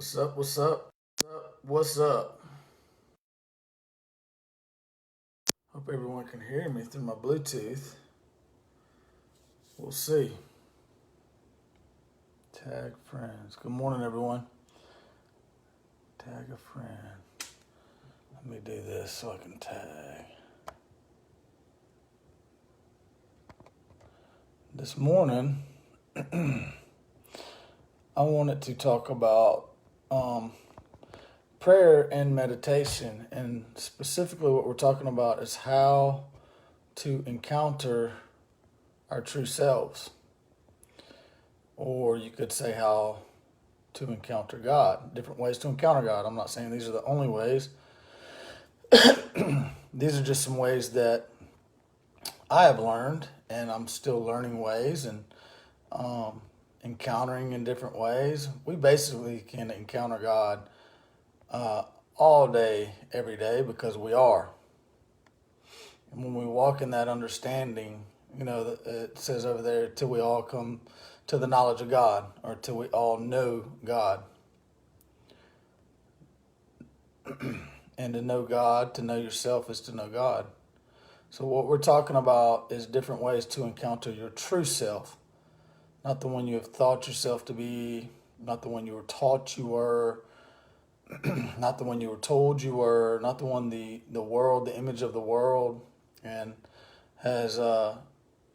What's up? What's up? What's up? Hope everyone can hear me through my Bluetooth. We'll see. Tag friends. Good morning, everyone. Tag a friend. Let me do this so I can tag. This morning, I wanted to talk about prayer and meditation, and specifically what we're talking about is how to encounter our true selves, or you could say how to encounter God. Different ways to encounter God. I'm not saying these are the only ways. These are just some ways that I have learned, and I'm still learning ways and encountering in different ways. We basically can encounter God all day, every day, because we are. And when we walk in that understanding, it says over there, till we all come to the knowledge of God, or till we all know God. And to know God, to know yourself, is to know God. So what we're talking about is different ways to encounter your true self. Not the one you have thought yourself to be, not the one you were taught you were, not the one you were told you were, not the one the world, the image of the world, and has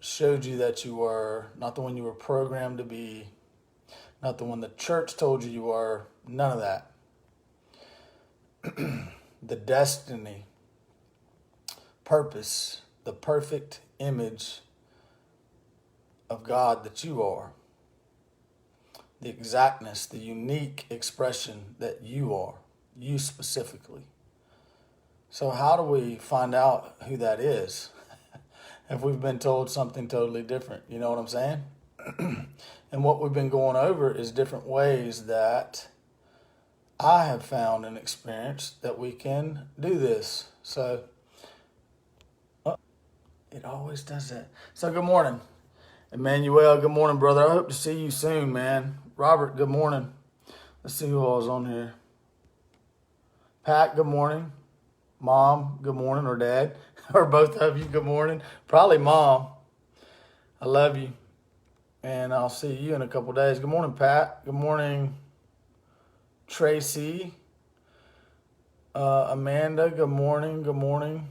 showed you that you were, not the one you were programmed to be, not the one the church told you were, none of that. The destiny, purpose, the perfect image of God that you are. The exactness, the unique expression that you are, you specifically. So how do we find out who that is if we've been told something totally different? You know what I'm saying? And what we've been going over is different ways that I have found and experienced that we can do this. So it always does that. So good morning, Emmanuel. Good morning, brother. I hope to see you soon, man. Robert, good morning. Let's see who all is on here. Pat, good morning. Mom, good morning, or Dad, or both of you, good morning. Probably Mom. I love you, and I'll see you in a couple days. Good morning, Pat. Good morning, Tracy. Amanda, good morning. Good morning.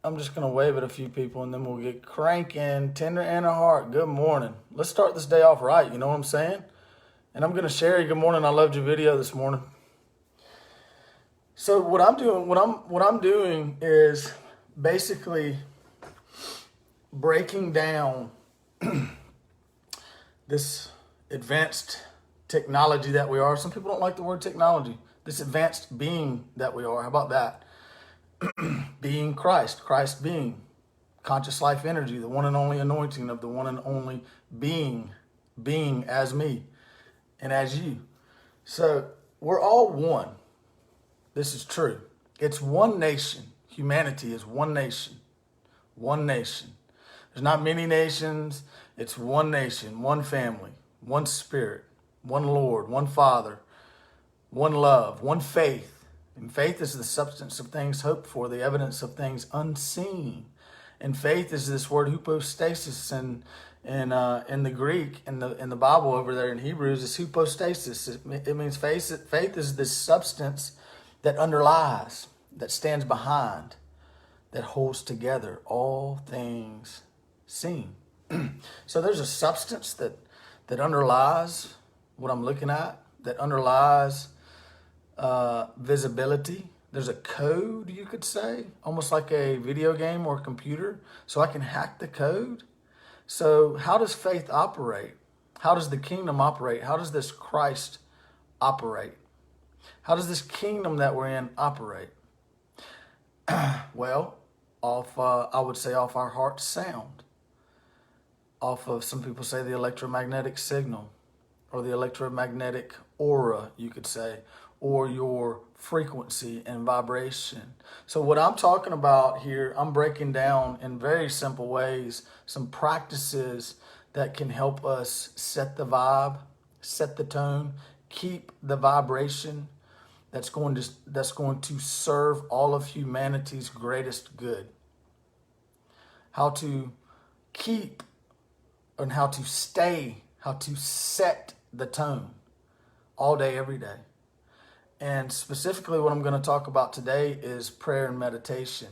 I'm just going to wave at a few people, and then we'll get cranking. Tender Anna Hart, good morning. Let's start this day off right, you know what I'm saying? And I'm going to share you, good morning. I loved your video this morning. So what I'm doing is basically breaking down this advanced technology that we are. Some people don't like the word technology. This advanced being that we are. How about that? Being Christ being, conscious life energy, the one and only anointing of the one and only being as me and as you. So we're all one. This is true. It's one nation. Humanity is one nation. One nation. There's not many nations. It's one nation, one family, one spirit, one Lord, one Father, one love, one faith. And faith is the substance of things hoped for, the evidence of things unseen. And faith is this word hypostasis, and in the Greek, in the Bible over there in Hebrews, is hypostasis. It means faith. Faith is this substance that underlies, that stands behind, that holds together all things seen. So there's a substance that underlies what I'm looking at, that underlies visibility. There's a code, you could say, almost like a video game or a computer, so I can hack the code. So how does faith operate? How does the kingdom operate? How does this Christ operate? How does this kingdom that we're in operate? Well, I would say off our heart sound, off of, some people say, the electromagnetic signal, or the electromagnetic aura, you could say, or your frequency and vibration. So what I'm talking about here, I'm breaking down in very simple ways some practices that can help us set the vibe, set the tone, keep the vibration that's going to serve all of humanity's greatest good. How to keep and how to stay, how to set the tone all day, every day. And specifically what I'm going to talk about today is prayer and meditation,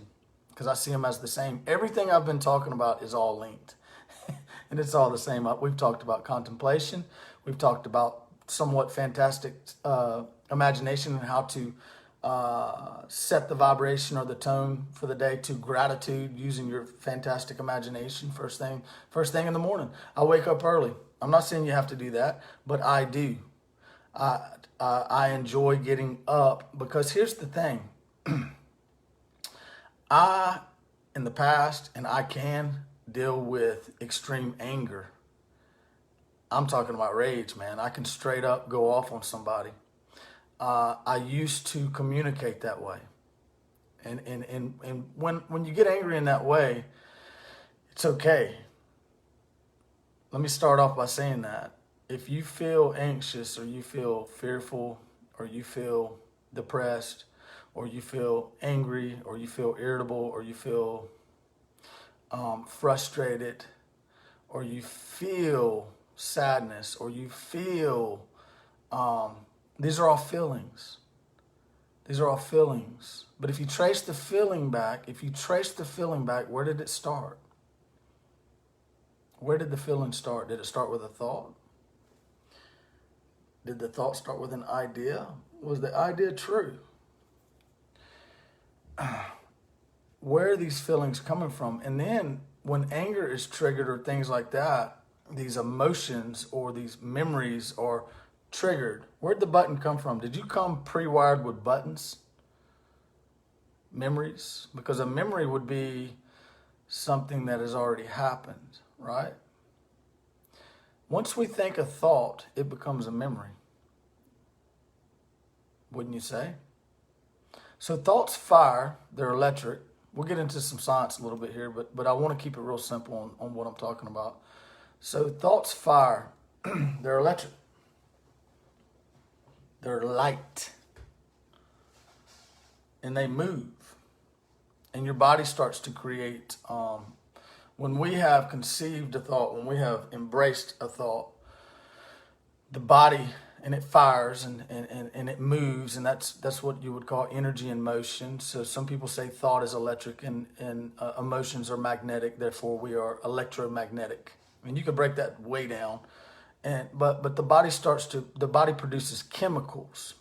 because I see them as the same. Everything I've been talking about is all linked. And it's all the same. We've talked about contemplation. We've talked about somewhat fantastic imagination and how to set the vibration or the tone for the day, to gratitude using your fantastic imagination first thing in the morning. I wake up early. I'm not saying you have to do that, but I do. I enjoy getting up, because here's the thing. In the past, and I can deal with extreme anger. I'm talking about rage, man. I can straight up go off on somebody. I used to communicate that way. And when you get angry in that way, it's okay. Let me start off by saying that. If you feel anxious, or you feel fearful, or you feel depressed, or you feel angry, or you feel irritable, or you feel frustrated, or you feel sadness, or you feel, these are all feelings. These are all feelings. But if you trace the feeling back, where did it start? Where did the feeling start? Did it start with a thought? Did the thought start with an idea? Was the idea true? Where are these feelings coming from? And then when anger is triggered or things like that, these emotions or these memories are triggered. Where'd the button come from? Did you come pre-wired with buttons? Memories? Because a memory would be something that has already happened, right? Once we think a thought, it becomes a memory. Wouldn't you say? So thoughts fire, they're electric. We'll get into some science a little bit here, but I want to keep it real simple on what I'm talking about. So thoughts fire, they're electric. They're light. And they move. And your body starts to create, when we have conceived a thought, when we have embraced a thought, the body, and it fires and it moves, and that's what you would call energy in motion. So some people say thought is electric and emotions are magnetic, therefore we are electromagnetic. I mean, you could break that way down. But the body produces chemicals.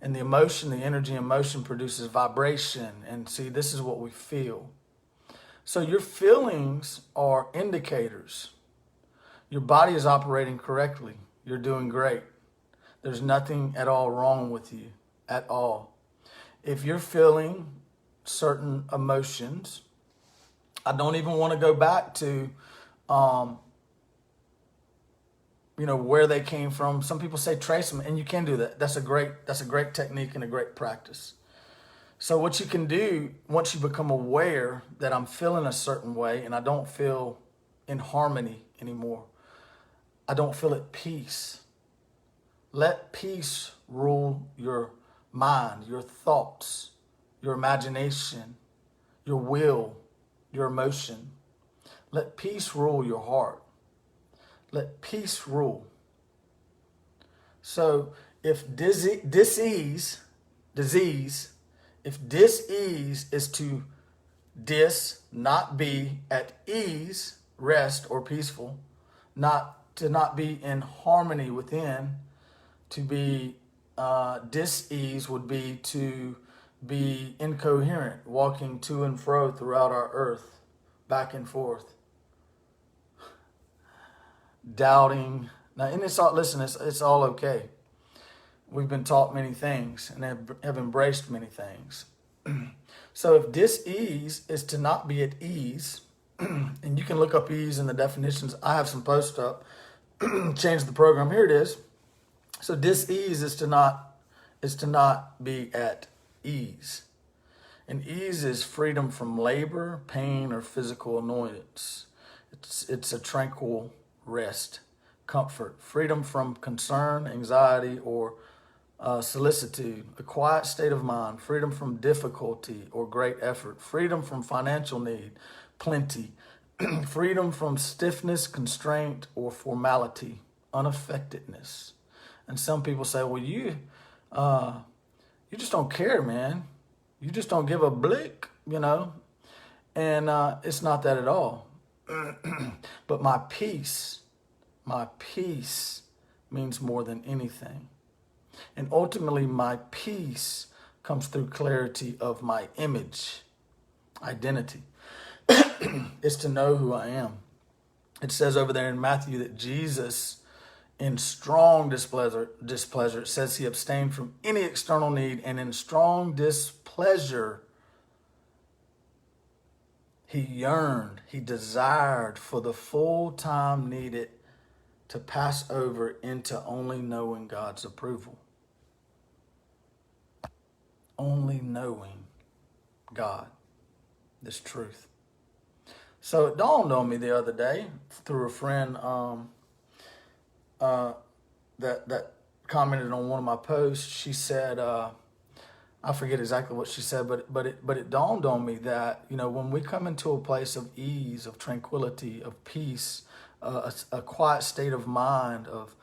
And the emotion, the energy in motion produces vibration. And see, this is what we feel. So your feelings are indicators. Your body is operating correctly. You're doing great. There's nothing at all wrong with you, at all. If you're feeling certain emotions, I don't even want to go back to, where they came from. Some people say trace them, and you can do that. That's a great technique and a great practice. So what you can do, once you become aware that I'm feeling a certain way and I don't feel in harmony anymore, I don't feel at peace. Let peace rule your mind, your thoughts, your imagination, your will, your emotion. Let peace rule your heart. Let peace rule. So if dis-ease is to not be at ease, rest, or peaceful, to not be in harmony within, to be dis-ease would be to be incoherent, walking to and fro throughout our earth, back and forth, doubting. Now, and it's all okay. We've been taught many things and have embraced many things. So if dis-ease is to not be at ease, and you can look up ease in the definitions. I have some posts up. Change the program. Here it is. So dis-ease is to not be at ease. And ease is freedom from labor, pain, or physical annoyance. It's a tranquil rest, comfort, freedom from concern, anxiety, or solicitude, a quiet state of mind, freedom from difficulty or great effort, freedom from financial need, plenty, freedom from stiffness, constraint, or formality, unaffectedness. And some people say, well, you just don't care, man. You just don't give a blick, you know. And it's not that at all. But my peace means more than anything. And ultimately, my peace comes through clarity of my image, identity. It's to know who I am. It says over there in Matthew that Jesus, in strong displeasure, it says he abstained from any external need, and in strong displeasure, he yearned, he desired for the full time needed to pass over into only knowing God's approval. Only knowing God, this truth. So it dawned on me the other day through a friend that commented on one of my posts. She said, I forget exactly what she said, but it dawned on me that, you know, when we come into a place of ease, of tranquility, of peace, a quiet state of mind, of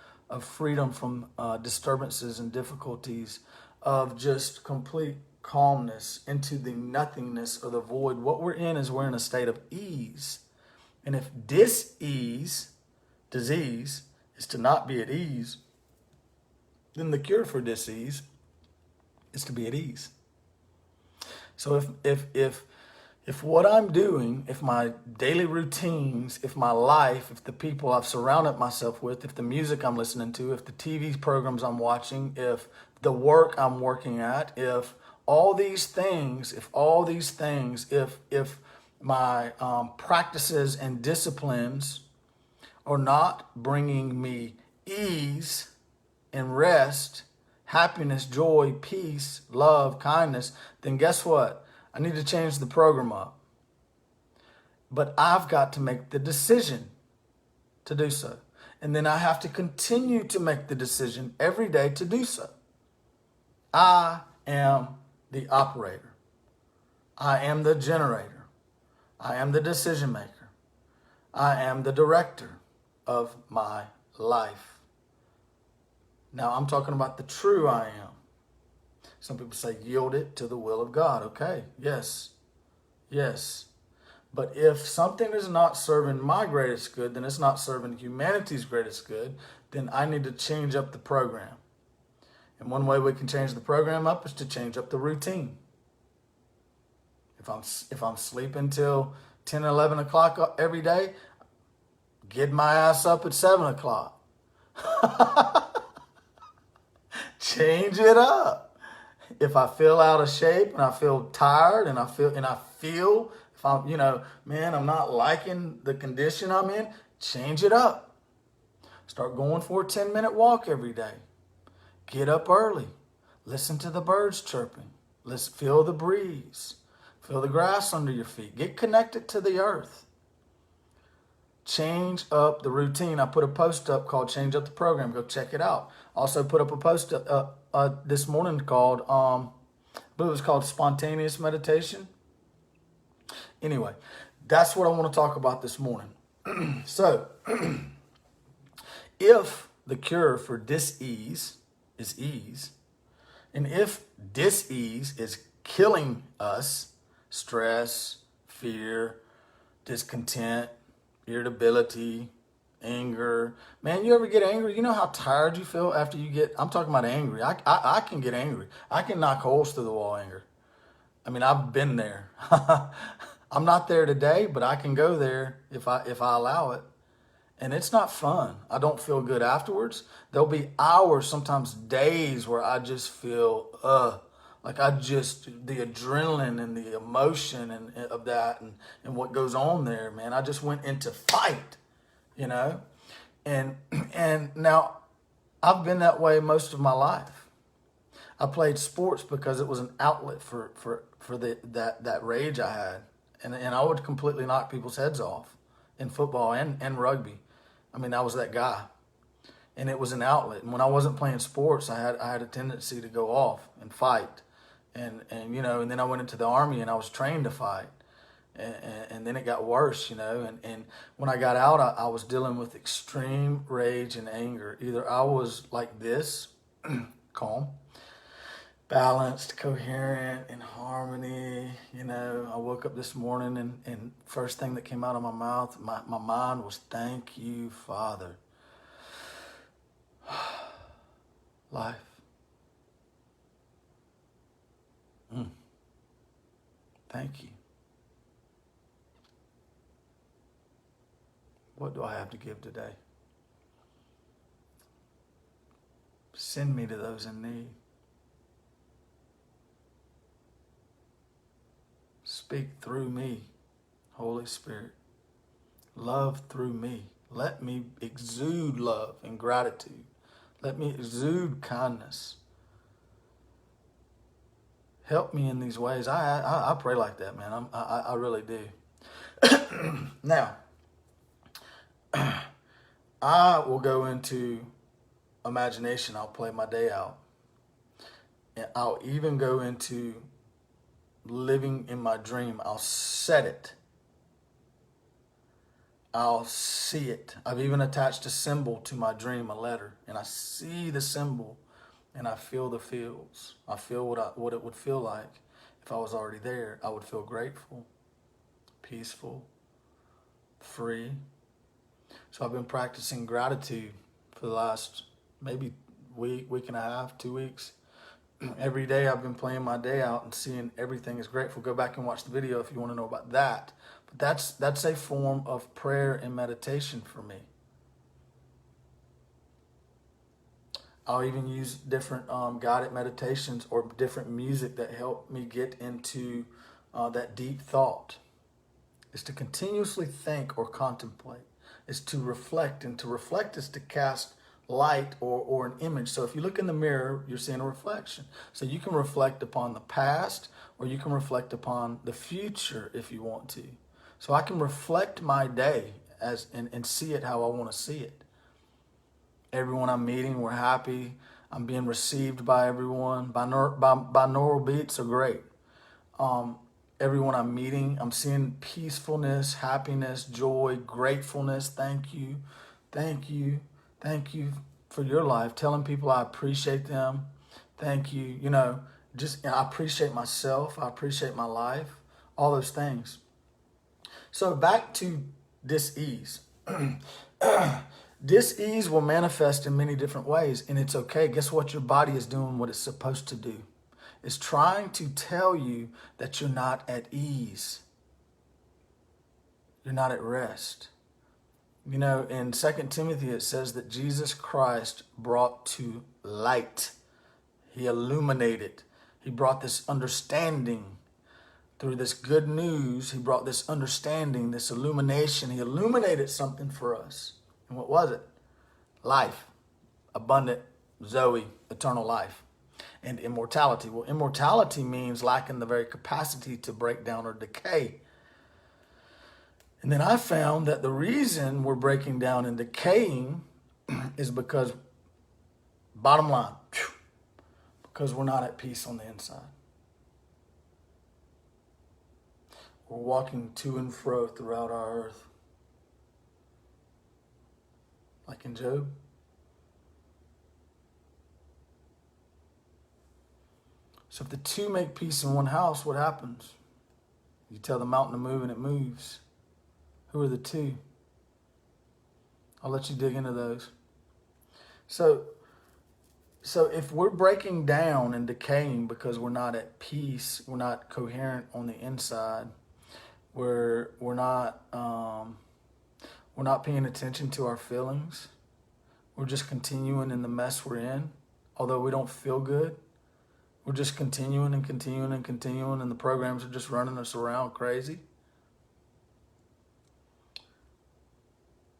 freedom from disturbances and difficulties, of just complete calmness into the nothingness or the void, what we're in is we're in a state of ease. And if disease is to not be at ease, then the cure for disease is to be at ease. So if what I'm doing, if my daily routines, if my life, if the people I've surrounded myself with, if the music I'm listening to, if the TV programs I'm watching, if the work I'm working at, if my practices and disciplines are not bringing me ease and rest, happiness, joy, peace, love, kindness, then guess what? I need to change the program up. But I've got to make the decision to do so. And then I have to continue to make the decision every day to do so. I am the operator. I am the generator. I am the decision maker. I am the director of my life. Now I'm talking about the true I am. Some people say yield it to the will of God. Okay, yes. But if something is not serving my greatest good, then it's not serving humanity's greatest good, then I need to change up the program. And one way we can change the program up is to change up the routine. If I'm sleeping till 10, 11 o'clock every day, get my ass up at 7 o'clock. Change it up. If I feel out of shape and I feel tired and I feel if I'm, I'm not liking the condition I'm in, change it up. Start going for a 10-minute walk every day. Get up early. Listen to the birds chirping. Feel the breeze. Feel the grass under your feet. Get connected to the earth. Change up the routine. I put a post up called Change Up the Program. Go check it out. Also put up a post this morning called, I believe it was called Spontaneous Meditation. Anyway, that's what I want to talk about this morning. So, if the cure for dis-ease is ease, and if dis-ease is killing us, stress, fear, discontent, irritability, anger. Man, you ever get angry? You know how tired you feel after you get, I'm talking about angry. I can get angry. I can knock holes through the wall anger. I mean, I've been there. I'm not there today, but I can go there if I allow it. And it's not fun. I don't feel good afterwards. There'll be hours, sometimes days, where I just feel, the adrenaline and the emotion of that and what goes on there, man. I just went into fight, And now I've been that way most of my life. I played sports because it was an outlet for that rage I had. And I would completely knock people's heads off in football and rugby. I mean, I was that guy. And it was an outlet. And when I wasn't playing sports, I had a tendency to go off and fight. And you know, and then I went into the Army and I was trained to fight. And then it got worse, you know. And when I got out, I was dealing with extreme rage and anger. Either I was like this, calm, balanced, coherent, in harmony. You know, I woke up this morning and first thing that came out of my mouth, my mind was, thank you, Father. Life. Thank you. What do I have to give today? Send me to those in need. Speak through me, Holy Spirit. Love through me. Let me exude love and gratitude. Let me exude kindness. Help me in these ways. I pray like that, man. I really do. Now, I will go into imagination. I'll play my day out. And I'll even go into living in my dream. I'll set it. I'll see it. I've even attached a symbol to my dream, a letter, and I see the symbol and I feel the feels. I feel what it would feel like if I was already there. I would feel grateful, peaceful, free. So I've been practicing gratitude for the last maybe week and a half, 2 weeks. Every day I've been playing my day out and seeing everything is grateful. Go back and watch the video if you want to know about that. But that's a form of prayer and meditation for me. I'll even use different guided meditations or different music that help me get into that deep thought. It's to continuously think or contemplate. It's to reflect, and to reflect is to cast light or an image. So if you look in the mirror, you're seeing a reflection. So you can reflect upon the past or you can reflect upon the future if you want to. So I can reflect my day and see it how I want to see it. Everyone I'm meeting, we're happy. I'm being received by everyone. Binaural beats are great. Everyone I'm meeting, I'm seeing peacefulness, happiness, joy, gratefulness. Thank you. Thank you. Thank you for your life. Telling people I appreciate them. Thank you. You know, I appreciate myself. I appreciate my life. All those things. So back to dis-ease. Dis-ease will manifest in many different ways, and it's okay. Guess what? Your body is doing what it's supposed to do. It's trying to tell you that you're not at ease. You're not at rest. You know, in 2 Timothy, it says that Jesus Christ brought to light. He illuminated. He brought this understanding. Through this good news, he brought this understanding, this illumination. He illuminated something for us. And what was it? Life, abundant, Zoe, eternal life, and immortality. Well, immortality means lacking the very capacity to break down or decay. And then I found that the reason we're breaking down and decaying is because, bottom line, because we're not at peace on the inside. We're walking to and fro throughout our earth. Like in Job. So if the two make peace in one house, what happens? You tell the mountain to move and it moves. Who are the two? I'll let you dig into those. So if we're breaking down and decaying because we're not at peace, we're not coherent on the inside, we're not paying attention to our feelings. We're just continuing in the mess we're in, although we don't feel good. We're just continuing and continuing and continuing, and the programs are just running us around crazy.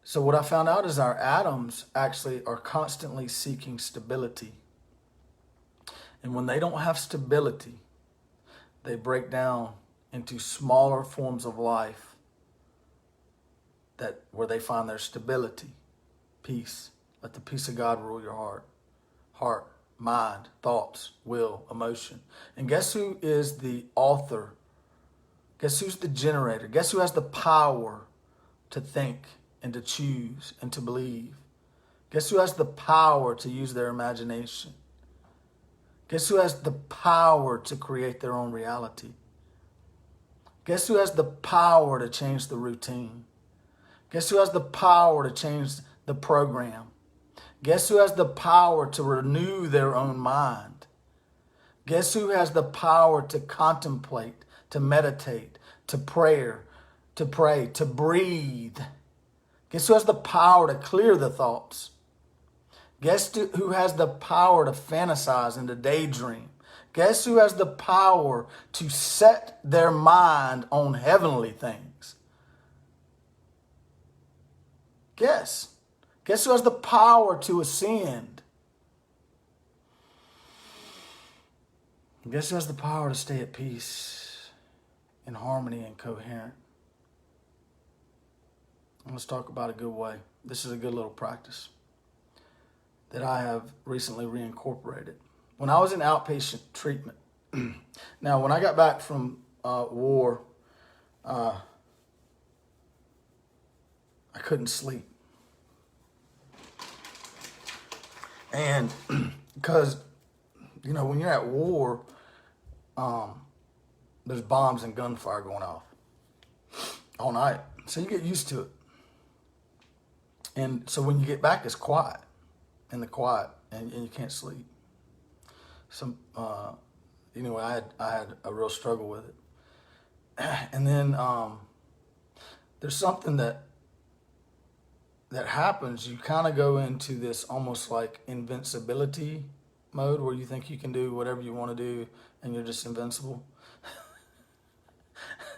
So what I found out is our atoms actually are constantly seeking stability. And when they don't have stability, they break down into smaller forms of life where they find their stability, peace, Let the peace of God rule your heart, mind, thoughts, will, emotion. And guess who is the author? Guess who's the generator? Guess who has the power to think and to choose and to believe? Guess who has the power to use their imagination? Guess who has the power to create their own reality? Guess who has the power to change the routine? Guess who has the power to change the program? Guess who has the power to renew their own mind? Guess who has the power to contemplate, to meditate, to pray, to breathe? Guess who has the power to clear the thoughts? Guess who has the power to fantasize and to daydream? Guess who has the power to set their mind on heavenly things? Guess. Guess who has the power to ascend? Guess who has the power to stay at peace, in harmony and coherent? Let's talk about a good way. This is a good little practice that I have recently reincorporated. When I was in outpatient treatment, now when I got back from war, I couldn't sleep. And because, you know, when you're at war, there's bombs and gunfire going off all night. So you get used to it. And so when you get back, it's quiet, in the quiet, and you can't sleep. Anyway, I had a real struggle with it. And then there's something that happens. You kind of go into this almost like invincibility mode, where you think you can do whatever you want to do and you're just invincible.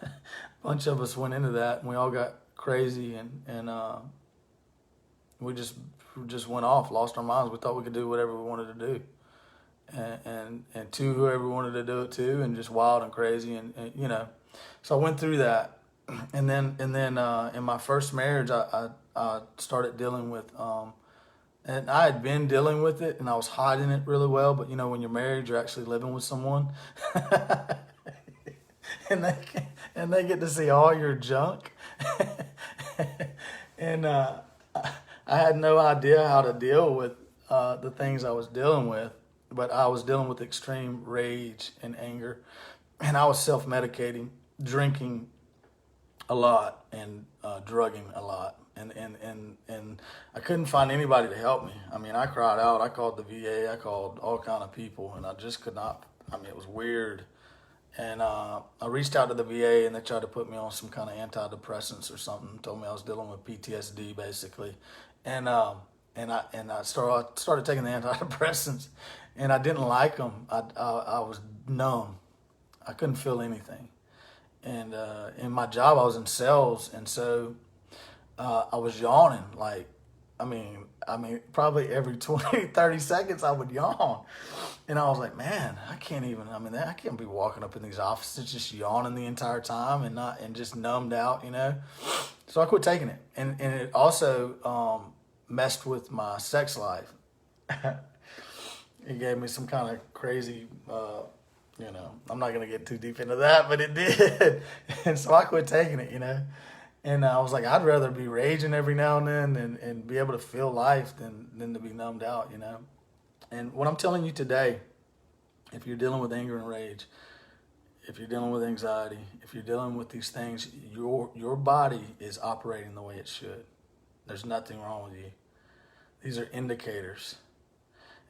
A bunch of us went into that, and we all got crazy, and we just went off, lost our minds. We thought we could do whatever we wanted to do, and to whoever wanted to do it to, and just wild and crazy, and you know. So I went through that, and then in my first marriage, I started dealing with, and I had been dealing with it, and I was hiding it really well. But you know, when you're married, you're actually living with someone, and they get to see all your junk, and I had no idea how to deal with the things I was dealing with. But I was dealing with extreme rage and anger, and I was self-medicating, drinking a lot, and drugging a lot. And I couldn't find anybody to help me. I mean, I cried out. I called the VA. I called all kind of people, and I just could not. I mean, it was weird. And I reached out to the VA, and they tried to put me on some kind of antidepressants or something. Told me I was dealing with PTSD, basically. And I started taking the antidepressants, and I didn't like them. I was numb. I couldn't feel anything. And in my job, I was in sales, and so I was yawning. Like, I mean, probably every 20, 30 seconds I would yawn. And I was like, man, I can't be walking up in these offices just yawning the entire time and just numbed out, you know? So I quit taking it. And it also messed with my sex life. It gave me some kind of crazy, you know, I'm not going to get too deep into that, but it did. And so I quit taking it, you know? And I was like, I'd rather be raging every now and then and be able to feel life than to be numbed out, you know? And what I'm telling you today, if you're dealing with anger and rage, if you're dealing with anxiety, if you're dealing with these things, your body is operating the way it should. There's nothing wrong with you. These are indicators.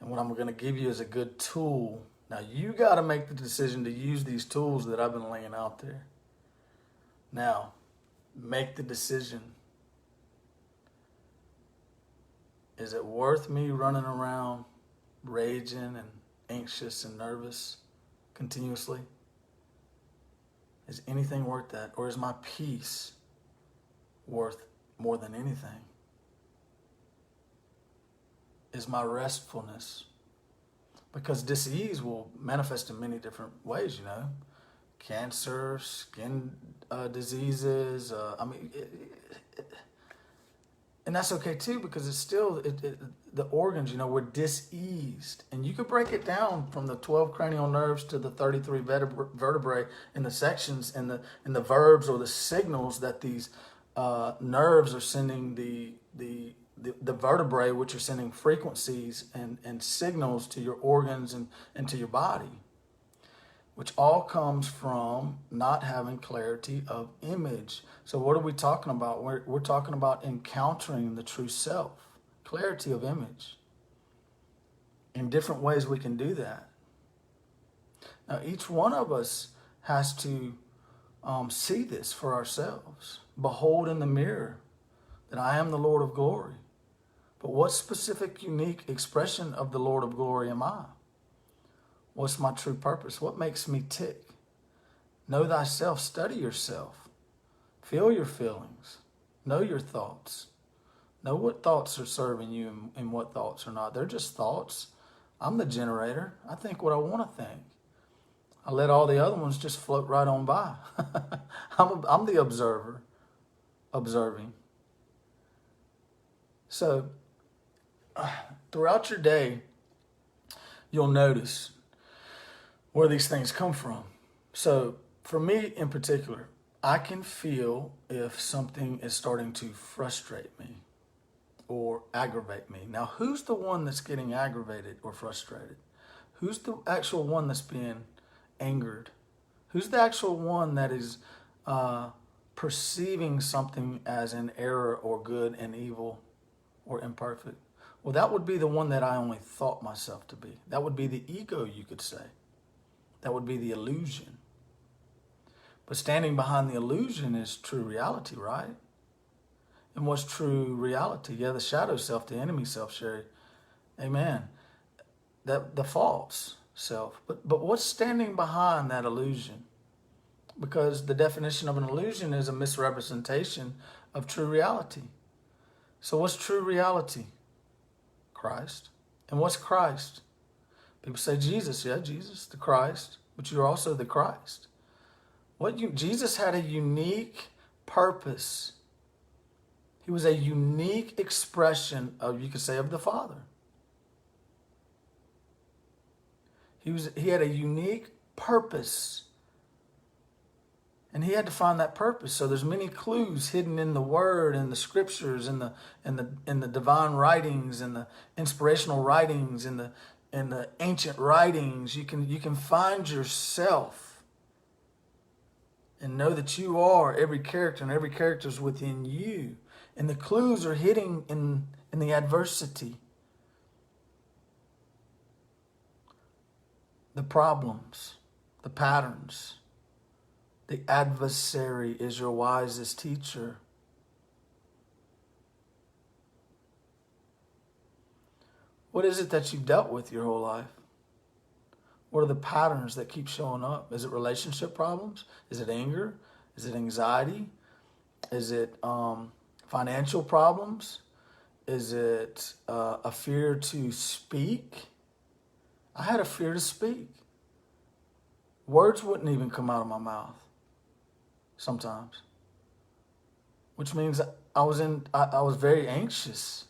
And what I'm going to give you is a good tool. Now, you got to make the decision to use these tools that I've been laying out there. Now, make the decision. Is it worth me running around raging and anxious and nervous continuously? Is anything worth that? Or is my peace worth more than anything? Is my restfulness? Because disease will manifest in many different ways, you know. Cancer, skin diseases. And that's okay too, because it's still the organs. We're diseased, and you could break it down from the 12 cranial nerves to the 33 vertebrae in the sections and the verbs or the signals that these nerves are sending the vertebrae, which are sending frequencies and signals to your organs and to your body, which all comes from not having clarity of image. So what are we talking about? We're talking about encountering the true self, clarity of image. In different ways we can do that. Now, each one of us has to see this for ourselves. Behold in the mirror that I am the Lord of glory. But what specific, unique expression of the Lord of glory am I? What's my true purpose? What makes me tick? Know thyself, study yourself. Feel your feelings. Know your thoughts. Know what thoughts are serving you and what thoughts are not. They're just thoughts. I'm the generator. I think what I want to think. I let all the other ones just float right on by. I'm the observer, observing. So, throughout your day, you'll notice where these things come from. So for me in particular, I can feel if something is starting to frustrate me or aggravate me. Now, who's the one that's getting aggravated or frustrated? Who's the actual one that's being angered? Who's the actual one that is perceiving something as an error or good and evil or imperfect? Well, that would be the one that I only thought myself to be. That would be the ego, you could say. That would be the illusion. But standing behind the illusion is true reality, right? And what's true reality? Yeah, the shadow self, the enemy self, Sherry. Amen. The false self. But what's standing behind that illusion? Because the definition of an illusion is a misrepresentation of true reality. So what's true reality? Christ. And what's Christ? People say Jesus. Yeah, Jesus, the Christ. But you're also the Christ. Jesus had a unique purpose. He was a unique expression of, you could say, of the Father. He had a unique purpose. And he had to find that purpose. So there's many clues hidden in the Word and the Scriptures and the divine writings and the inspirational writings and the ancient writings. You can find yourself and know that you are every character, and every character is within you. And the clues are hidden in the adversity, the problems, the patterns. The adversary is your wisest teacher. What is it that you've dealt with your whole life? What are the patterns that keep showing up? Is it relationship problems? Is it anger? Is it anxiety? Is it financial problems? Is it a fear to speak? I had a fear to speak. Words wouldn't even come out of my mouth sometimes, which means I was very anxious,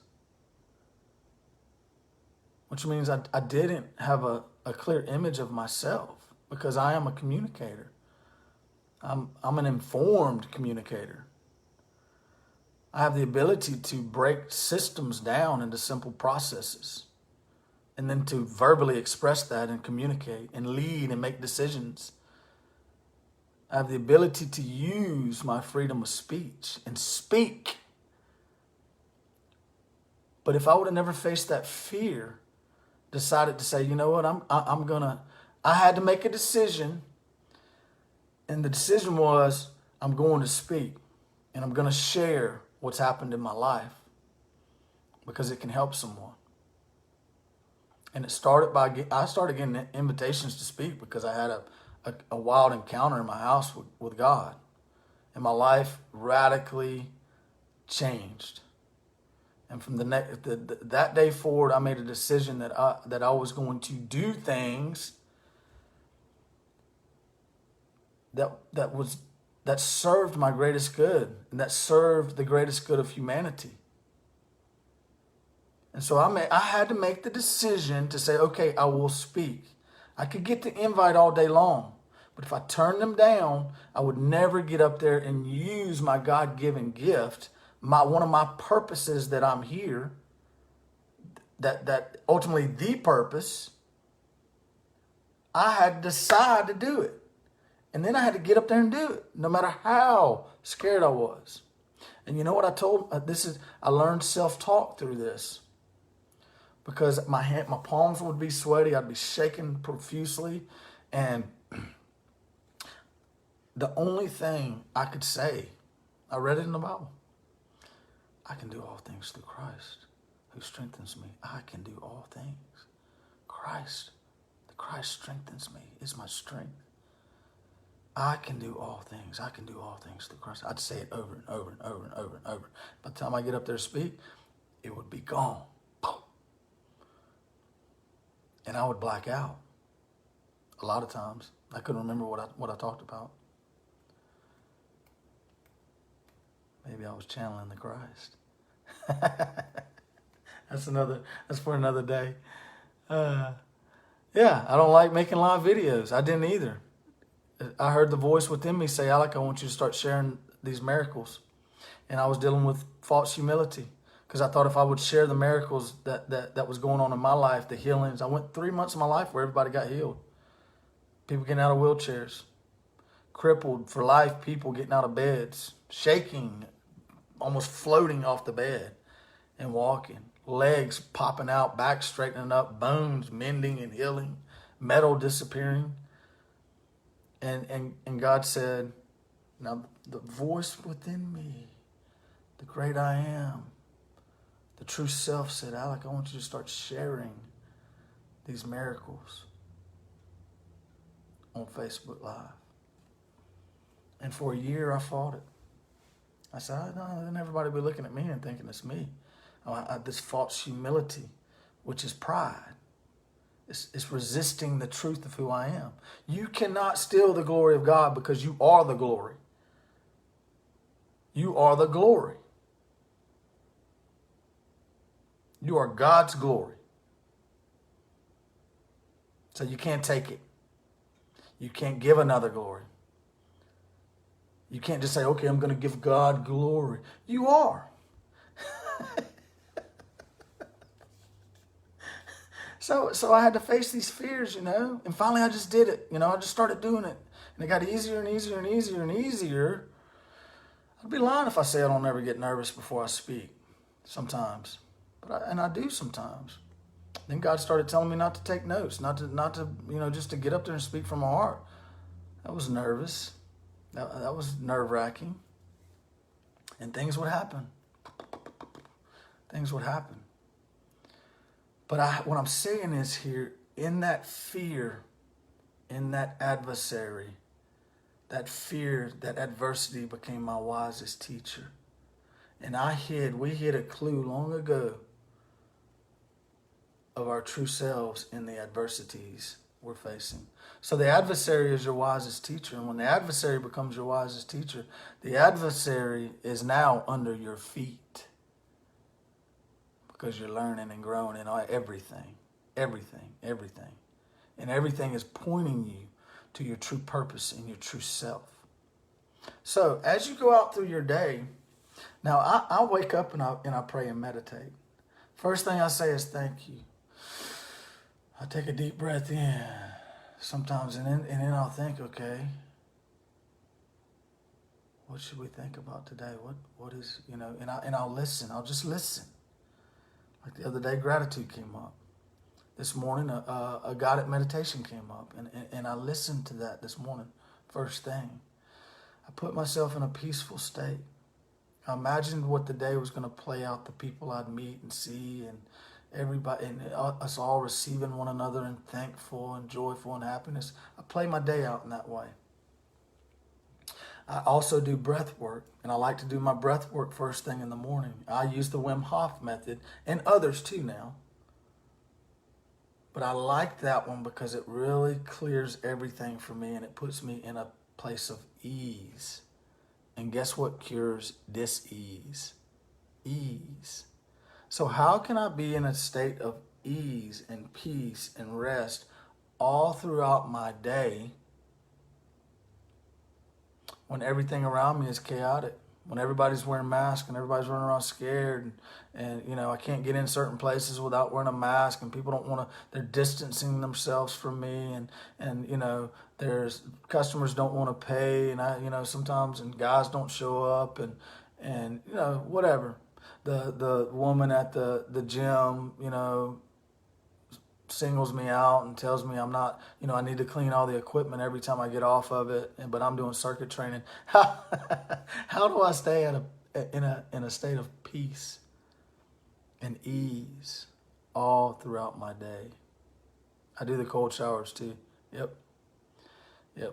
which means I didn't have a clear image of myself, because I am a communicator. I'm an informed communicator. I have the ability to break systems down into simple processes and then to verbally express that and communicate and lead and make decisions. I have the ability to use my freedom of speech and speak. But if I would have never faced that fear, decided to say, you know what, I had to make a decision. And the decision was, I'm going to speak and I'm going to share what's happened in my life because it can help someone. And it started I started getting invitations to speak because I had a wild encounter in my house with God. And my life radically changed. And from that day forward, I made a decision that I was going to do things that served my greatest good and that served the greatest good of humanity. And so I had to make the decision to say, okay, I will speak. I could get the invite all day long, but if I turned them down, I would never get up there and use my God-given gift, one of my purposes that I'm here, that ultimately the purpose. I had to decide to do it. And then I had to get up there and do it, no matter how scared I was. And you know what I told? I learned self-talk through this, because my palms would be sweaty. I'd be shaking profusely, and the only thing I could say, I read it in the Bible. I can do all things through Christ who strengthens me. I can do all things. Christ strengthens me, is my strength. I can do all things. I can do all things through Christ. I'd say it over and over and over and over and over. By the time I get up there to speak, it would be gone. And I would black out. A lot of times, I couldn't remember what I talked about. Maybe I was channeling the Christ. That's for another day. Yeah, I don't like making live videos. I didn't either. I heard the voice within me say, Alec, I want you to start sharing these miracles. And I was dealing with false humility, because I thought if I would share the miracles that was going on in my life, the healings. I went 3 months of my life where everybody got healed. People getting out of wheelchairs. Crippled for life people getting out of beds. Shaking, almost floating off the bed and walking. Legs popping out, back straightening up, bones mending and healing, metal disappearing. And God said, now the voice within me, the great I am, the true self said, Alec, I want you to start sharing these miracles on Facebook Live. And for a year I fought it. I said, no, then everybody will be looking at me and thinking it's me. This false humility, which is pride. It's resisting the truth of who I am. You cannot steal the glory of God, because you are the glory. You are the glory. You are God's glory. So you can't take it. You can't give another glory. You can't just say, okay, I'm going to give God glory. You are. So I had to face these fears, and finally I just did it. I just started doing it. And it got easier and easier and easier and easier. I'd be lying if I say I don't ever get nervous before I speak sometimes. And I do sometimes. Then God started telling me not to take notes, not to just to get up there and speak from my heart. I was nervous. That was nerve-wracking. And things would happen. Things would happen. But what I'm saying is here, in that fear, in that adversary, that fear, that adversity became my wisest teacher. And we hid a clue long ago of our true selves in the adversities we're facing. So the adversary is your wisest teacher. And when the adversary becomes your wisest teacher, the adversary is now under your feet. Because you're learning and growing in everything. And everything is pointing you to your true purpose and your true self. So as you go out through your day, now I wake up and I pray and meditate. First thing I say is thank you. I take a deep breath in sometimes, and then I'll think, okay, what should we think about today? What is, and I'll listen. I'll just listen. Like the other day, gratitude came up. This morning, a guided meditation came up, and I listened to that this morning, first thing. I put myself in a peaceful state. I imagined what the day was going to play out, the people I'd meet and see, and everybody, and us all receiving one another and thankful and joyful and happiness. I play my day out in that way. I also do breath work, and I like to do my breath work first thing in the morning. I use the Wim Hof method, and others too now. But I like that one because it really clears everything for me, and it puts me in a place of ease. And guess what cures dis-ease? Ease. So how can I be in a state of ease and peace and rest all throughout my day when everything around me is chaotic? When everybody's wearing masks and everybody's running around scared, and you know, I can't get in certain places without wearing a mask, and people don't want to, they're distancing themselves from me, and you know, there's customers don't want to pay, and I, you know, sometimes, and guys don't show up, and you know, whatever. The woman at the gym, you know, singles me out and tells me I'm not, you know, I need to clean all the equipment every time I get off of it, but I'm doing circuit training. How do I stay in a state of peace and ease all throughout my day? I do the cold showers too. Yep,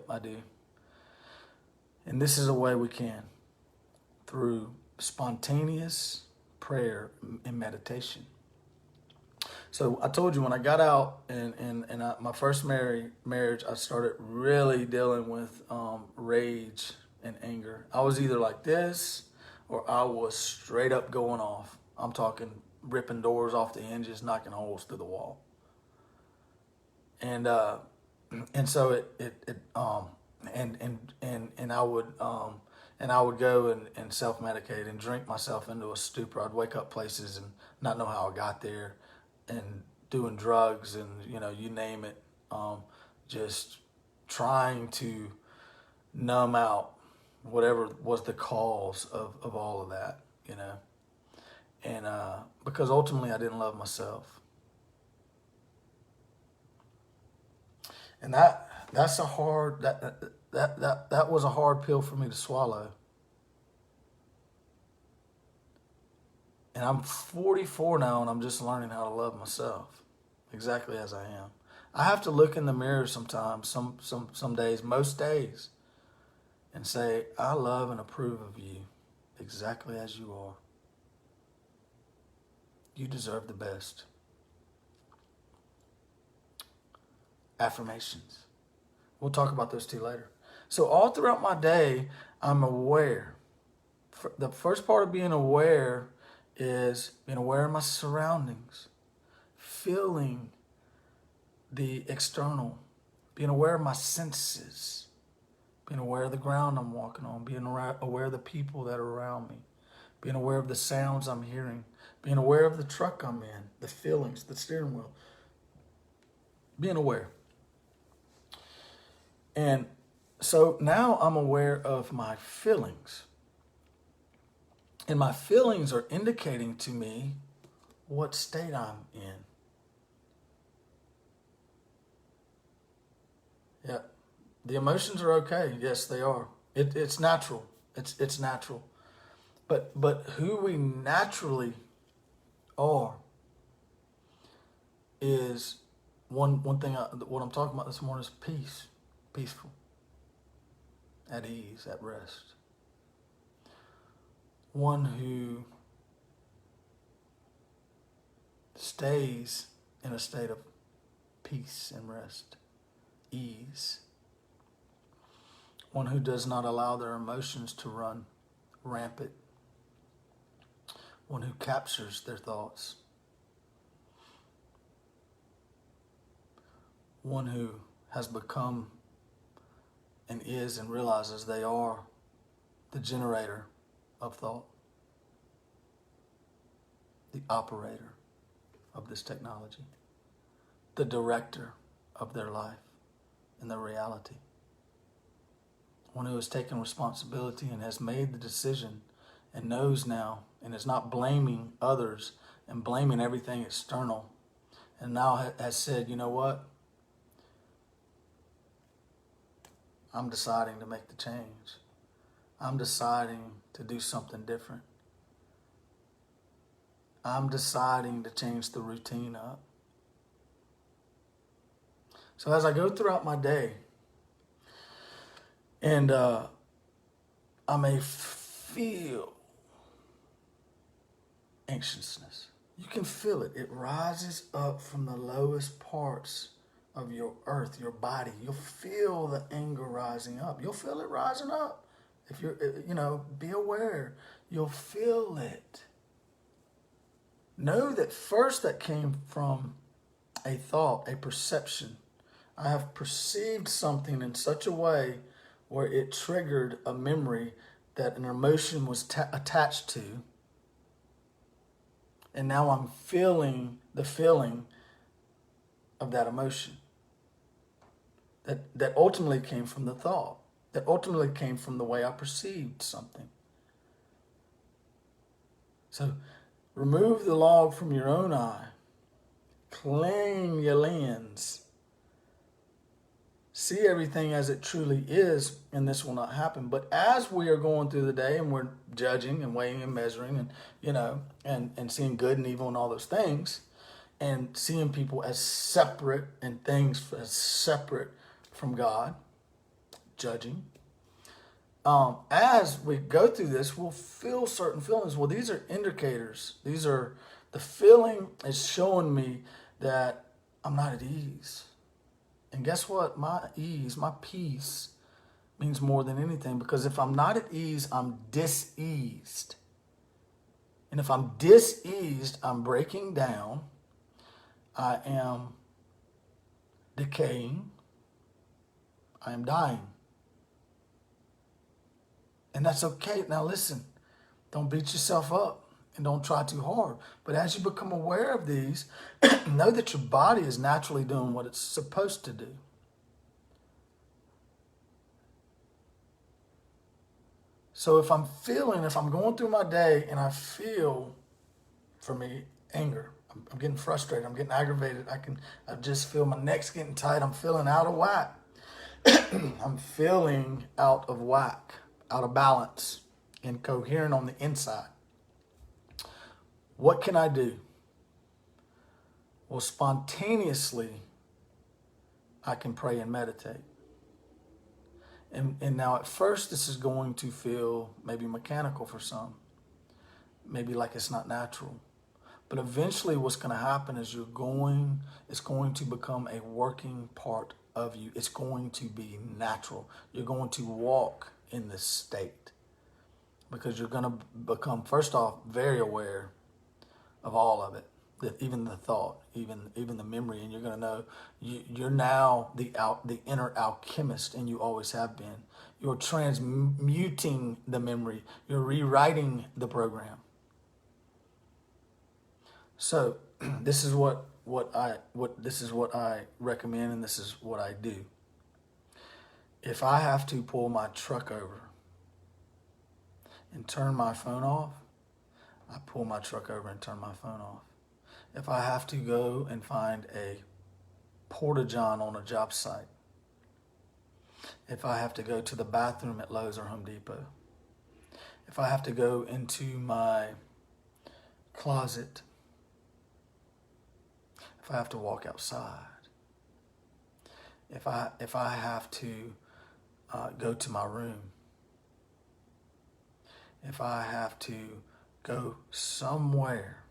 I do. And this is a way we can, through spontaneous prayer and meditation. So I told you when I got out my first marriage, I started really dealing with rage and anger. I was either like this or I was straight up going off. I'm talking ripping doors off the hinges, knocking holes through the wall. And so I would go and self-medicate and drink myself into a stupor. I'd wake up places and not know how I got there, and doing drugs and, you know, you name it, just trying to numb out whatever was the cause of all of that, you know. And because ultimately I didn't love myself. And that's a hard, that was a hard pill for me to swallow. And I'm 44 now, and I'm just learning how to love myself exactly as I am. I have to look in the mirror sometimes, some days, most days, and say, I love and approve of you exactly as you are. You deserve the best. Affirmations. We'll talk about those two later. So all throughout my day, I'm aware. The first part of being aware is being aware of my surroundings, feeling the external, being aware of my senses, being aware of the ground I'm walking on, being aware of the people that are around me, being aware of the sounds I'm hearing, being aware of the truck I'm in, the feelings, the steering wheel, being aware. And so now I'm aware of my feelings. And my feelings are indicating to me what state I'm in. Yeah. The emotions are okay. Yes, they are. It's natural. It's natural. But who we naturally are is one thing. What I'm talking about this morning is peace, peaceful, at ease, at rest. One who stays in a state of peace and rest, ease. One who does not allow their emotions to run rampant. One who captures their thoughts. One who has become and is and realizes they are the generator of thought, the operator of this technology, the director of their life and their reality. One who has taken responsibility and has made the decision and knows now and is not blaming others and blaming everything external, and now has said, you know what? I'm deciding to make the change. I'm deciding to do something different. I'm deciding to change the routine up. So as I go throughout my day, and I may feel anxiousness. You can feel it. It rises up from the lowest parts of your earth, your body. You'll feel the anger rising up. You'll feel it rising up. If you're, be aware. You'll feel it. know that first that came from a thought, a perception. I have perceived something in such a way where it triggered a memory that an emotion was attached to. And now I'm feeling the feeling of that emotion. That ultimately came from the thought. That ultimately came from the way I perceived something. So remove the log from your own eye. Clean your lens. See everything as it truly is, and this will not happen. But as we are going through the day and we're judging and weighing and measuring and seeing good and evil and all those things, and seeing people as separate and things as separate from God, judging. As we go through this, we'll feel certain feelings. Well, these are indicators. The feeling is showing me that I'm not at ease. And guess what? My ease, my peace means more than anything, because if I'm not at ease, I'm diseased. And if I'm diseased, I'm breaking down. I am decaying. I am dying. And that's okay. Now listen, don't beat yourself up and don't try too hard. But as you become aware of these, know that your body is naturally doing what it's supposed to do. So if I'm going through my day and I feel, for me, anger, I'm getting frustrated, I'm getting aggravated, I just feel my neck's getting tight, I'm feeling out of whack. I'm feeling out of whack, out of balance, incoherent on the inside. What can I do? Well, spontaneously, I can pray and meditate. And now at first, this is going to feel maybe mechanical for some, maybe like it's not natural. But eventually what's going to happen is it's going to become a working part of you. It's going to be natural. You're going to walk in this state because you're going to become, first off, very aware of all of it, even the thought, even the memory, and you're going to know you're now the inner alchemist, and you always have been. You're transmuting the memory. You're rewriting the program. So this is what I recommend, and this is what I do. If I have to pull my truck over and turn my phone off, I pull my truck over and turn my phone off. If I have to go and find a porta-john on a job site, if I have to go to the bathroom at Lowe's or Home Depot, if I have to go into my closet, if I have to walk outside, if I have to go to my room, if I have to go somewhere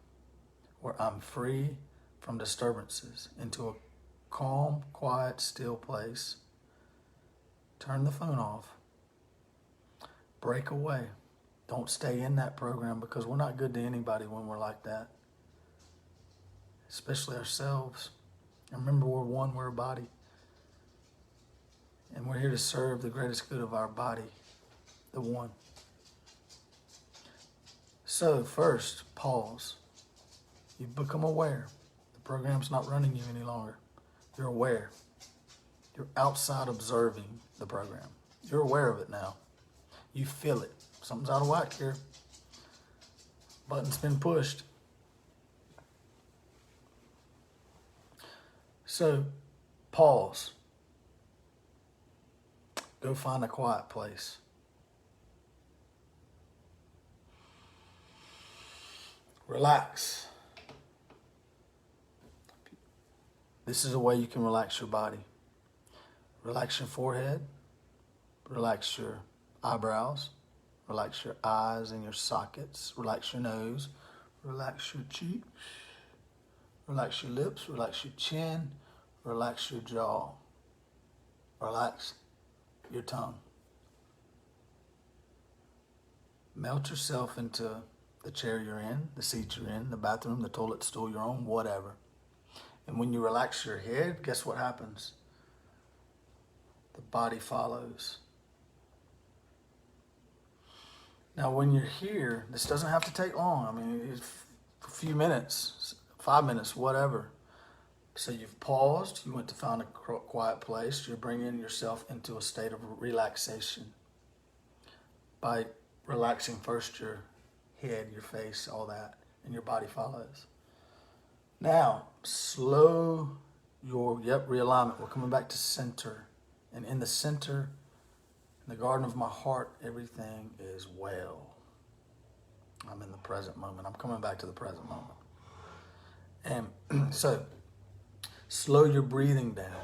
where I'm free from disturbances, into a calm, quiet, still place, turn the phone off, break away. Don't stay in that program, because we're not good to anybody when we're like that, especially ourselves. And remember, we're one, we're a body. And we're here to serve the greatest good of our body, the one. So first, pause. You become aware. The program's not running you any longer. You're aware. You're outside observing the program. You're aware of it now. You feel it. Something's out of whack here. Button's been pushed. So, pause. Go find a quiet place. Relax. This is a way you can relax your body. Relax your forehead. Relax your eyebrows. Relax your eyes and your sockets. Relax your nose. Relax your cheeks. Relax your lips. Relax your chin. Relax your jaw. Relax your tongue. Melt yourself into the chair you're in, the seat you're in, the bathroom, the toilet stool you're on, whatever. And when you relax your head, guess what happens? The body follows. Now, when you're here, this doesn't have to take long. I mean, it's a few minutes, 5 minutes, whatever. So you've paused, you went to find a quiet place, you're bringing yourself into a state of relaxation by relaxing first your head, your face, all that, and your body follows. Now, slow your, realignment. We're coming back to center. And in the center, in the garden of my heart, everything is well. I'm in the present moment. I'm coming back to the present moment. And so, slow your breathing down.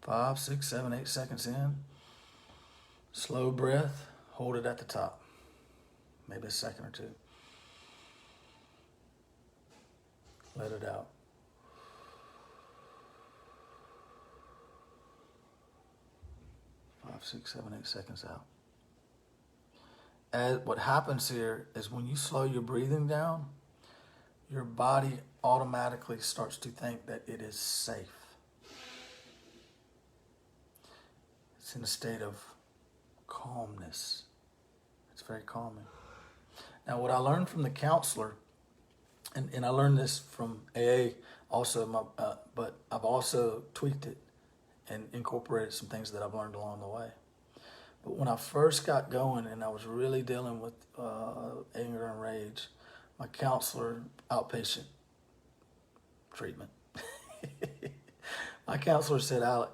5, 6, 7, 8 seconds in. Slow breath. Hold it at the top. Maybe a second or two. Let it out. 5, 6, 7, 8 seconds out. And what happens here is when you slow your breathing down, your body automatically starts to think that it is safe. It's in a state of calmness. It's very calming. Now, what I learned from the counselor, and I learned this from AA also, but I've also tweaked it and incorporated some things that I've learned along the way. But when I first got going and I was really dealing with anger and rage, my counselor, outpatient treatment, my counselor said, Alec,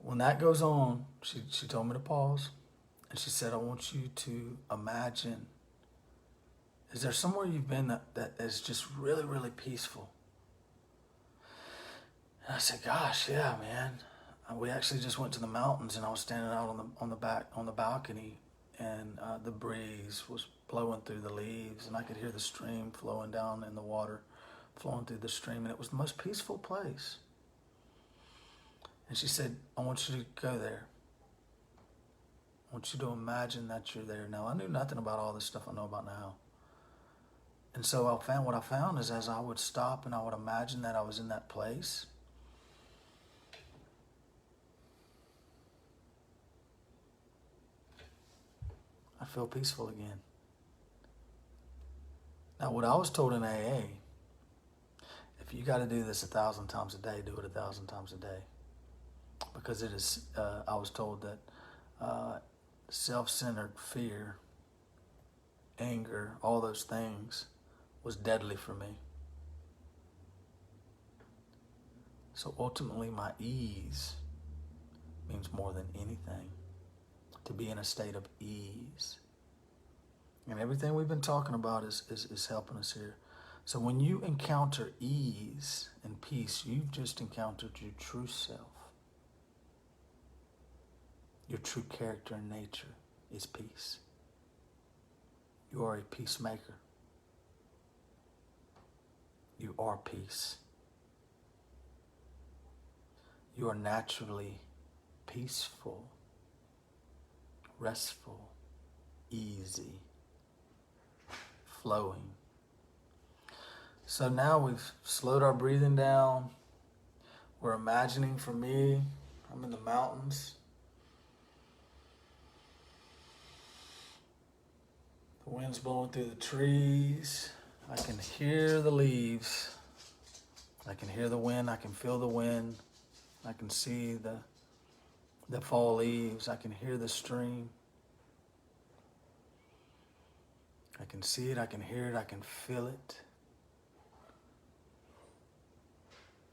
when that goes on, she told me to pause. And she said, I want you to imagine, is there somewhere you've been that is just really, really peaceful? And I said, gosh, yeah, man. We actually just went to the mountains, and I was standing out on the balcony, and the breeze was blowing through the leaves, and I could hear the stream flowing down in the water, flowing through the stream, and it was the most peaceful place. And she said, I want you to go there. I want you to imagine that you're there. Now, I knew nothing about all this stuff I know about now. And so what I found is as I would stop and I would imagine that I was in that place, I feel peaceful again. Now, what I was told in AA, if you got to do this 1,000 times a day, do it 1,000 times a day. Because it is, I was told that self-centered fear, anger, all those things was deadly for me. So ultimately, my ease means more than anything. To be in a state of ease. And everything we've been talking about is helping us here. So when you encounter ease and peace, you've just encountered your true self. Your true character and nature is peace. You are a peacemaker. You are peace. You are naturally peaceful, restful, easy, flowing. So now we've slowed our breathing down. We're imagining, for me, I'm in the mountains. The wind's blowing through the trees. I can hear the leaves. I can hear the wind. I can feel the wind. I can see the fall leaves. I can hear the stream. I can see it. I can hear it. I can feel it.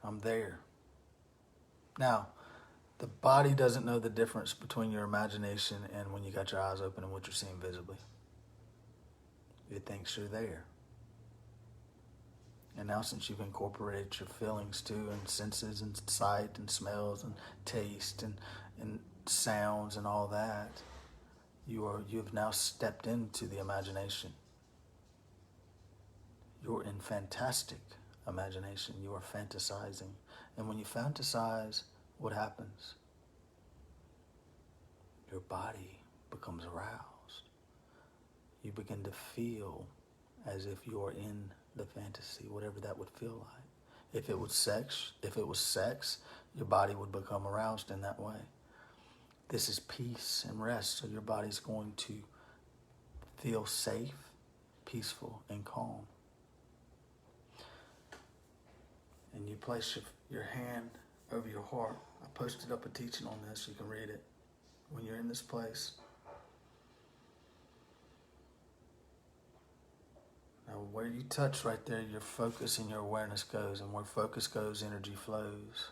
I'm there. Now, the body doesn't know the difference between your imagination and when you got your eyes open and what you're seeing visibly. It thinks you're there. And now since you've incorporated your feelings too, and senses and sight and smells and taste and sounds and all that, you've now stepped into the imagination. You're in fantastic imagination. You are fantasizing. And when you fantasize, what happens? your body becomes aroused. You begin to feel as if you are in the fantasy, whatever that would feel like. If it was sex, your body would become aroused in that way. This is peace and rest, so your body's going to feel safe, peaceful, and calm. And you place your hand over your heart. I posted up a teaching on this. You can read it when you're in this place. Now, where you touch right there, your focus and your awareness goes. And where focus goes, energy flows.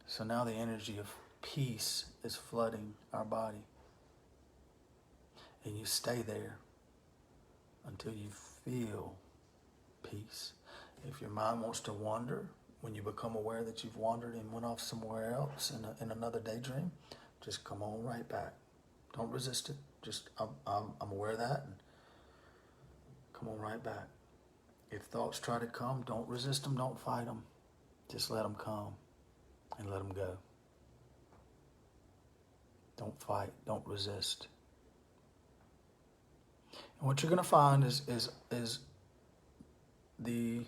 So now the energy of peace is flooding our body. And you stay there until you feel peace. If your mind wants to wander, when you become aware that you've wandered and went off somewhere else in another daydream, just come on right back. Don't resist it. Just, I'm aware of that. And come on right back. If thoughts try to come, don't resist them, don't fight them. Just let them come and let them go. Don't fight, don't resist. And what you're going to find is the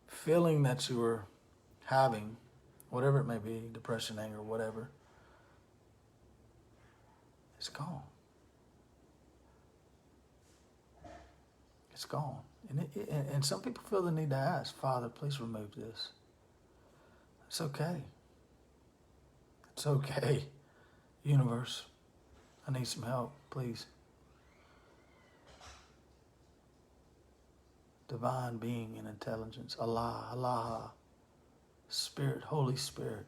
feeling that you were having, whatever it may be, depression, anger, whatever, it's gone. It's gone. And some people feel the need to ask, Father, please remove this. It's okay. It's okay. Universe, I need some help, please. Divine being and intelligence, Allah, Spirit, Holy Spirit.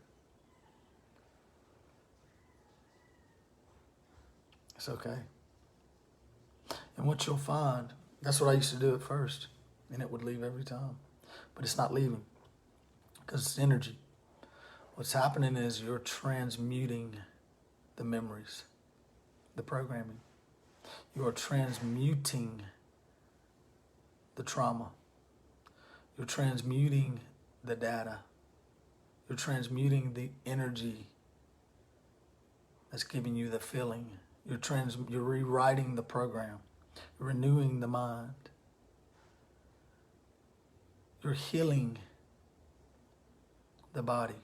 It's okay. And what you'll find, that's what I used to do at first, and it would leave every time. But it's not leaving, because it's energy. What's happening is you're transmuting the memories, the programming. You are transmuting the trauma. You're transmuting the data. You're transmuting the energy that's giving you the feeling. You're rewriting the program. You're renewing the mind. You're healing the body.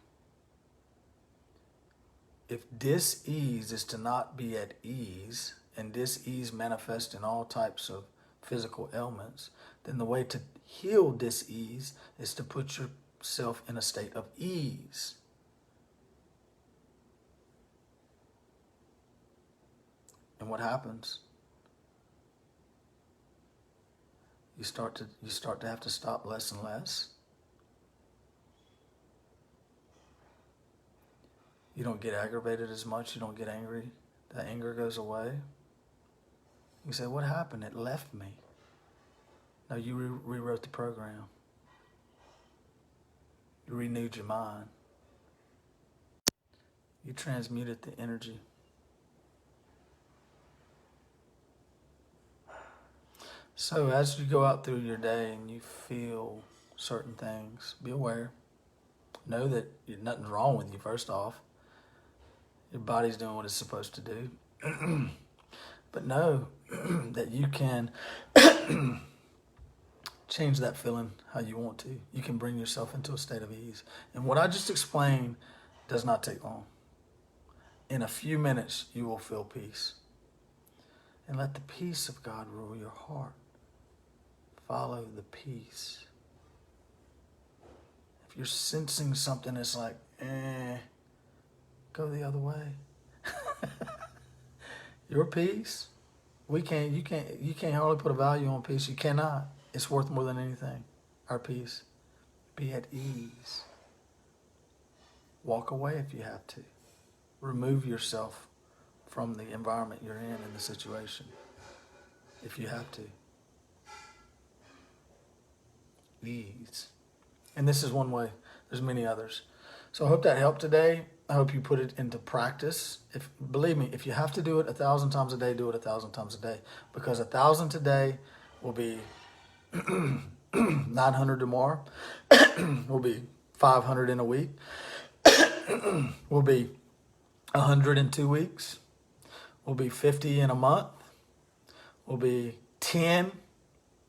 If dis-ease is to not be at ease, and dis-ease manifests in all types of physical ailments, then the way to heal dis-ease is to put yourself in a state of ease. And what happens? You start to have to stop less and less. You don't get aggravated as much. You don't get angry. The anger goes away. You say, what happened? It left me. No, you rewrote the program. You renewed your mind. You transmuted the energy. So as you go out through your day and you feel certain things, be aware. Know that nothing's wrong with you, first off. Your body's doing what it's supposed to do. But know that you can change that feeling how you want to. You can bring yourself into a state of ease. And what I just explained does not take long. In a few minutes, you will feel peace. And let the peace of God rule your heart. Follow the peace. If you're sensing something that's like, go the other way. Your peace, you can't hardly put a value on peace. You cannot. It's worth more than anything. Our peace. Be at ease. Walk away if you have to. Remove yourself from the environment you're in the situation, if you have to. Ease. And this is one way. There's many others. So I hope that helped today. I hope you put it into practice. Believe me, if you have to do it 1,000 times a day, do it 1,000 times a day. Because 1,000 today will be 900 tomorrow. Will be 500 in a week. Will be 100 in 2 weeks. We'll be 50 in a month. We'll be 10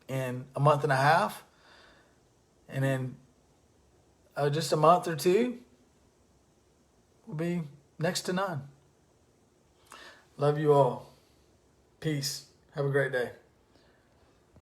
in a month and a half. And then just a month or two, we'll be next to none. Love you all. Peace. Have a great day.